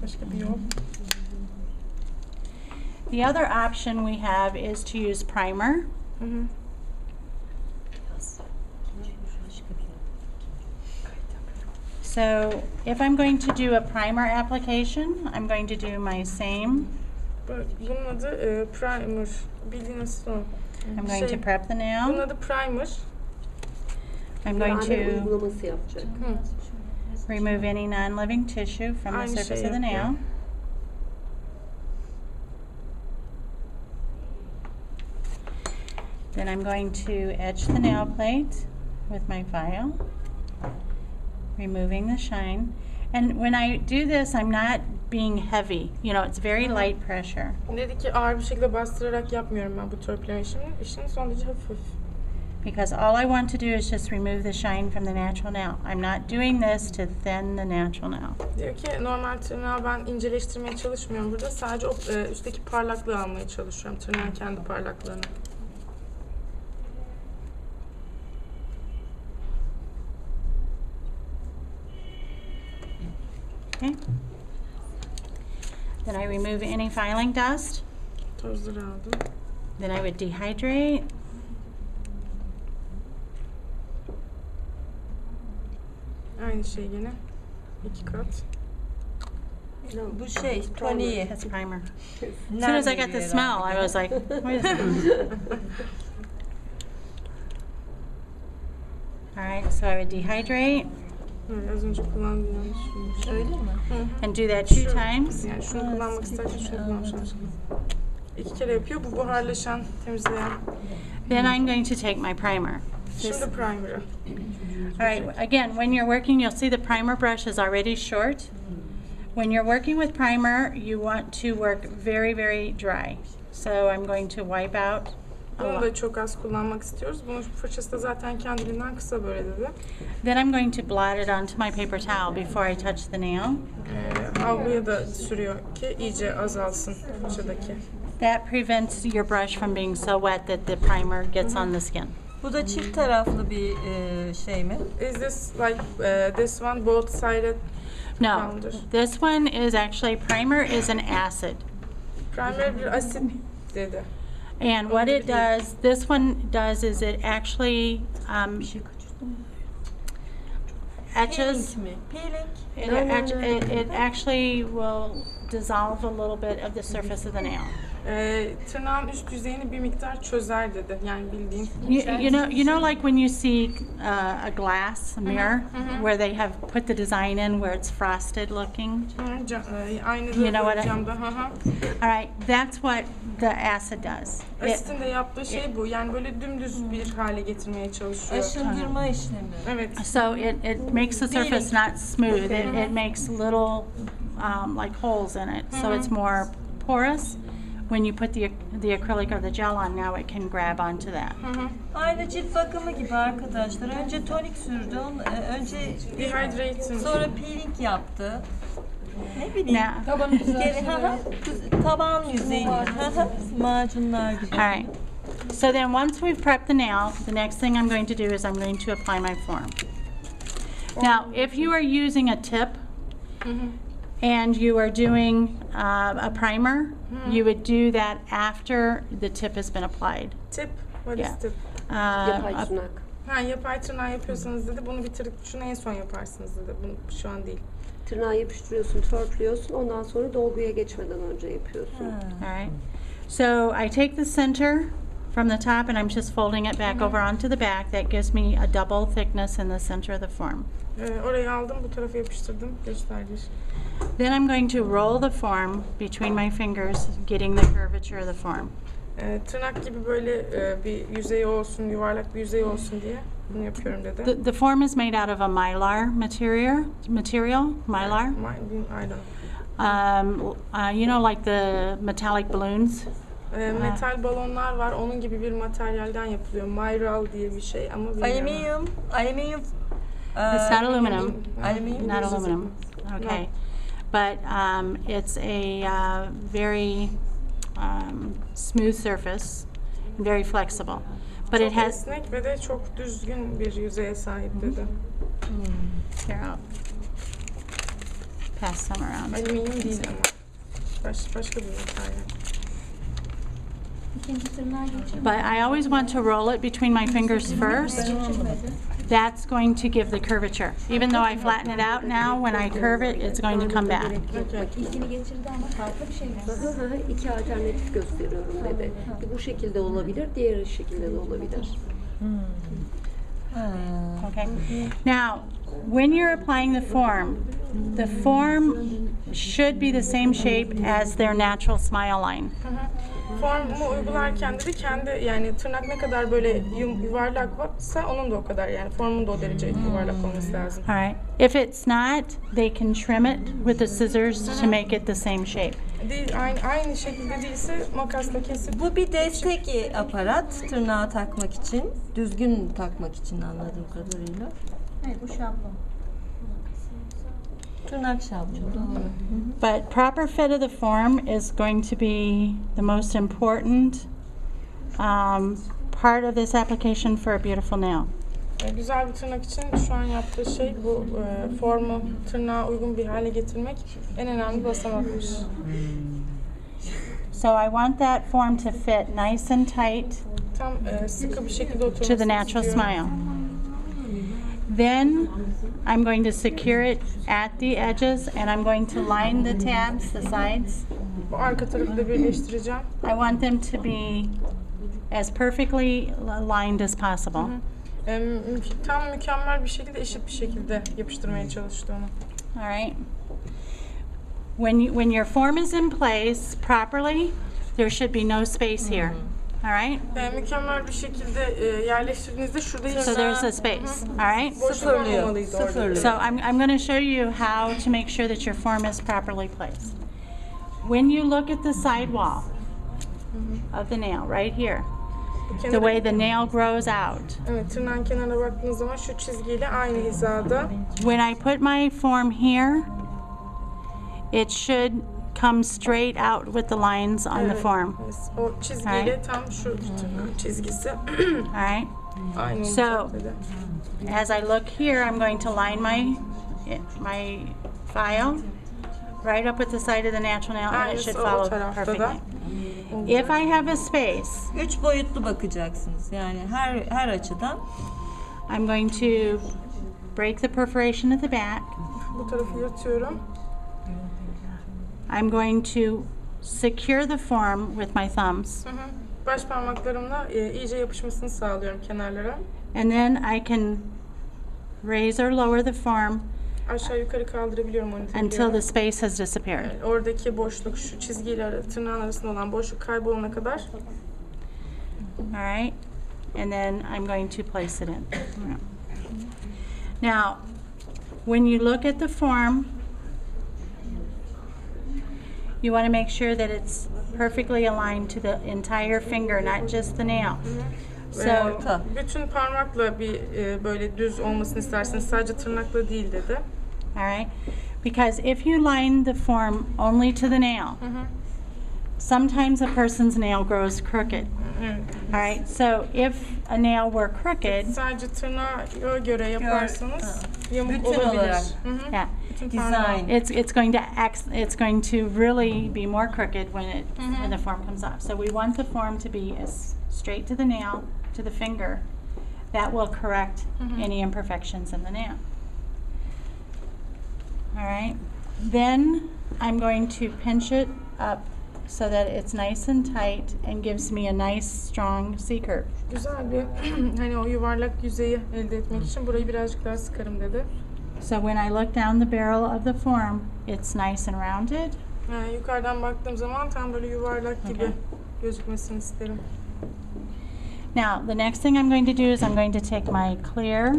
Başka bir yol. The other option we have is to use primer. So if I'm going to do a primer application, I'm going to do my same. Bunun adı primer. Bildiğiniz o. I'm going to prep the nail. Bunun adı primer. I'm going to uygulaması yapacak. remove any non-living tissue from the Aynı surface şey of the nail. yapıyor. Then I'm going to etch the nail plate with my file, removing the shine. And when I do this, I'm not being heavy. You know, it's very light pressure. Dedi ki ağır bir şekilde bastırarak yapmıyorum ben bu törpüleme işini. İşin son derece hafif. Because all I want to do is just remove the shine from the natural nail. I'm not doing this to thin the natural nail. Diyor ki normal tırnağı ben inceleştirmeye çalışmıyorum burada. Sadece o üstteki parlaklığı almaya çalışıyorum. Tırnağın kendi parlaklığını. Okay. Then I remove any filing dust. Tozları aldım. Then I would dehydrate. Aynı şey yine. 2 kat. Bu şey, toniği. That's primer. As soon as I got the smell, I was like, wait a second. All right, so I would dehydrate Evet, az önce kullandığım yanlış. Öyle mi? and do that 2 times. Yani şunu kullanmak istersen şunu kullanmışlar. 2 kere yapıyor. Bu buharlaşan, temizleyen. Then I'm going to take my primer. Şimdi primer'ı. All right, again, when you're working, you'll see the primer brush is already short. When you're working with primer, you want to work very, very dry. So I'm going to wipe out a Bunu lot. da çok az kullanmak istiyoruz. Bunun fırçası da zaten kendiliğinden kısa böyle dedi. Then I'm going to blot it onto my paper towel before I touch the nail. Havluya da sürüyor ki iyice azalsın fırçadaki. That prevents your brush from being so wet that the primer gets on the skin. Bu da çift taraflı bir şey mi? Is this like this one both sided? No, Rounded. this one is actually, primer is an acid. Primer bir asit dedi. And what it does, this one does is it actually etches. Peeling mi? Peeling. It actually will dissolve a little bit of the surface of the nail. Tırnağın üst yüzeyini bir miktar çözer dedi. Yani bildiğin. You know, like when you see a glass mirror where they have put the design in where it's frosted looking. Aynı You know what camda. All right, that's what the acid does. Asitin de yaptığı şey bu. Yani böyle dümdüz bir hale getirmeye çalışıyor. Aşındırma işlemi. Evet. So it makes the surface not smooth. It makes little like holes in it, so it's more porous. When you put the acrylic or the gel on, now it can grab onto that. Aynı cilt bakımı gibi arkadaşlar. Önce tonik sürdü, önce Dehydrating. sonra peeling yaptı. Ne bileyim. Now, Taban yüzeyi. Macunlar gibi. all right. So then once we've prepped the nail, the next thing I'm going to do is I'm going to apply my form. Now, if you are using a tip and you are doing a primer, you would do that after the tip has been applied. Tip. What is Yeah. tip? Yapay tırnak. Yapay tırnağı yapıyorsanız dedi. Bunu bitirip şunu en son yaparsınız dedi. Bunu şu an değil. Tırnağı yapıştırıyorsun, törpülüyorsun. Ondan sonra dolguya geçmeden önce yapıyorsun. All right. So I take the center from the top and I'm just folding it back over onto the back. That gives me a double thickness in the center of the form. Orayı aldım, bu tarafa yapıştırdım. Göstergeç. Then I'm going to roll the form between my fingers, getting the curvature of the form. Tırnak gibi böyle bir yüzey olsun, yuvarlak bir yüzey olsun diye bunu yapıyorum dedi. The form is made out of a mylar material. Mylar. I don't know. You know, like the metallic balloons. Metal balonlar var, onun gibi bir materyalden yapılıyor. Myral diye bir şey ama bilmiyorum. Alüminyum. It's not aluminum. Alüminyum. Not aluminum. Okay. No. But it's a very smooth surface, very flexible. But Çok it has. esnek ve de çok düzgün bir yüzeye sahip dedi. Here, pass some around. Alüminyum değil ama. Başka bir materyal. İkinci tırnağa geçelim. But I always want to roll it between my fingers first. That's going to give the curvature. Even though I flatten it out now, when I curve it, it's going to come back. İlkini geçirdi ama farklı bir şey mi? İki alternatif gösteriyorum dedi. Bu şekilde olabilir, diğer şekilde de olabilir. Okay. Now, when you're applying the form should be the same shape as their natural smile line. Formu uygularken de kendi yani tırnak ne kadar böyle yuvarlak varsa onun da o kadar yani formun da o derece yuvarlak olması lazım. All right. If it's not, they can trim it with the scissors to make it the same shape. Değil, aynı şekilde değilse makasla kesip. Bu bir destek aparat tırnağa takmak için, düzgün takmak için anladığım kadarıyla. Evet, bu şablon. Tırnak şablonu doğru. But proper fit of the form is going to be the most important part of this application for a beautiful nail. Güzel bir tırnak için şu an yaptığı şey bu formu tırnağa uygun bir hale getirmek en önemli basamakmış. So I want that form to fit nice and tight Tam sıkı bir şekilde oturmasını to the natural istiyorum. smile. Then I'm going to secure it at the edges and I'm going to line the tabs, the sides. Bu arka tarafı da birleştireceğim. I want them to be as perfectly lined as possible. Tam mükemmel bir şekilde, eşit bir şekilde yapıştırmaya çalıştı onu. All right. When your form is in place properly, there should be no space here. All right? Mükemmel bir şekilde yerleştirdiğinizde şurada hiç So there's a space. All right? boşluk olmamalıydı orada. Sıfırlıyor. So I'm going to show you how to make sure that your form is properly placed. When you look at the side wall of the nail, right here, the way the nail grows out. Evet, tırnağın kenarına baktığınız zaman şu çizgiyle aynı hizada. When I put my form here, it should come straight out with the lines on the Evet, form. o çizgiyle tam şu tırnak çizgisi All right? aynı So, olacak dedi. as I look here, I'm going to line my file right up with the side of the natural nail, and it Aynısı should o follow tarafta da. perfectly. If I have a space, 3 boyutlu bakacaksınız. Yani her açıdan. I'm going to break the perforation at the back. Bu tarafı yırtıyorum. I'm going to secure the form with my thumbs. Baş parmaklarımla iyice yapışmasını sağlıyorum kenarlara. And then I can raise or lower the form Aşağı yukarı kaldırabiliyorum onu until tekrar. the space has disappeared. Oradaki boşluk, şu çizgiyle tırnağın arasında olan boşluk kaybolana kadar. All right? And then I'm going to place it in. Now, when you look at the form, you want to make sure that it's perfectly aligned to the entire finger, not just the nail. So, Bütün parmakla bir böyle düz olmasını isterseniz, sadece tırnakla değil dedi. all right? Because if you line the form only to the nail, sometimes a person's nail grows crooked. Evet. All right? So if a nail were crooked, Sadece tırnağa göre yaparsanız yamuk Bütün olabilir. olarak. yeah, Bütün parmağı. Design. it's going to really be more crooked when the form comes off. So we want the form to be as straight to the nail, to the finger. That will correct any imperfections in the nail. All right. Then I'm going to pinch it up so that it's nice and tight and gives me a nice strong C curve. Güzel bir hani o yuvarlak yüzeyi elde etmek için burayı birazcık daha sıkarım dedi. So when I look down the barrel of the form, it's nice and rounded. Yukarıdan baktığım zaman tam böyle yuvarlak gibi Okay. gözükmesini isterim. Now, the next thing I'm going to do is I'm going to take my clear